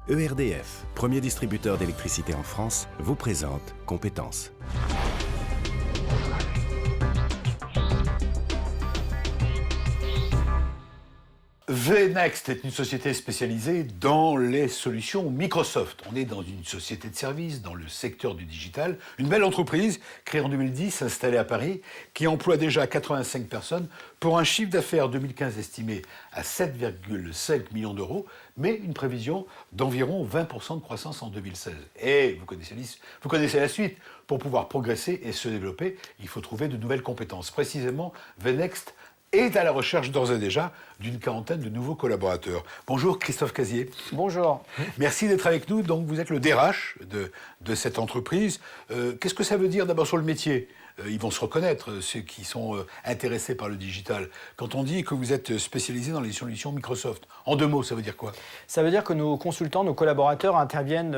ERDF, premier distributeur d'électricité en France, vous présente Compétences. VNext est une société spécialisée dans les solutions Microsoft. On est dans une société de services, dans le secteur du digital. Une belle entreprise, créée en 2010, installée à Paris, qui emploie déjà 85 personnes pour un chiffre d'affaires 2015 estimé à 7,5 millions d'euros, mais une prévision d'environ 20% de croissance en 2016. Et vous connaissez la suite. Pour pouvoir progresser et se développer, il faut trouver de nouvelles compétences. Précisément, VNext est à la recherche d'ores et déjà d'une quarantaine de nouveaux collaborateurs. Bonjour Christophe Casier. Bonjour. Merci d'être avec nous. Donc vous êtes le DRH de cette entreprise. Qu'est-ce que ça veut dire d'abord sur le métier ? Ils vont se reconnaître, ceux qui sont intéressés par le digital. Quand on dit que vous êtes spécialisé dans les solutions Microsoft, en deux mots, ça veut dire quoi ? Ça veut dire que nos consultants, nos collaborateurs interviennent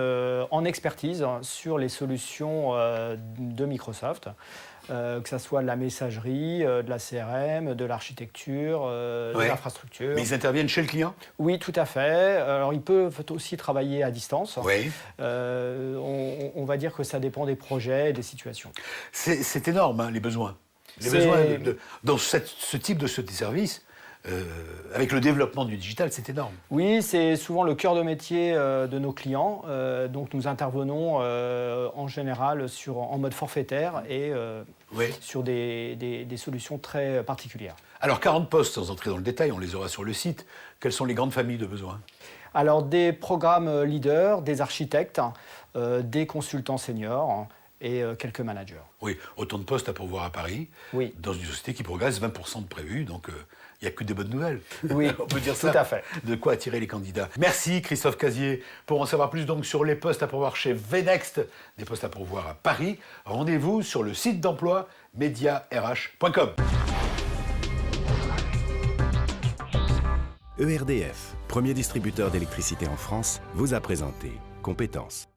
en expertise sur les solutions de Microsoft. Que ce soit de la messagerie, de la CRM, de l'architecture, de l'infrastructure. Mais ils interviennent chez le client ? Oui, tout à fait. Alors, ils peuvent aussi travailler à distance. Oui. On va dire que ça dépend des projets et des situations. C'est énorme, hein, les besoins. Les besoins dans ce type de service. Avec le développement du digital, c'est énorme. Oui, c'est souvent le cœur de métier de nos clients. Donc nous intervenons en général en mode forfaitaire et sur des solutions très particulières. Alors 40 postes, sans entrer dans le détail, on les aura sur le site. Quelles sont les grandes familles de besoins ? Alors des programmes leaders, des architectes, des consultants seniors et quelques managers. Oui, autant de postes à pourvoir à Paris, dans une société qui progresse 20% de prévu, donc il n'y a que des bonnes nouvelles. Oui, on peut dire ça. Tout à fait. De quoi attirer les candidats. Merci Christophe Casier. Pour en savoir plus donc sur les postes à pourvoir chez VNext, des postes à pourvoir à Paris, rendez-vous sur le site d'emploi mediarh.com. ERDF, premier distributeur d'électricité en France, vous a présenté Compétences.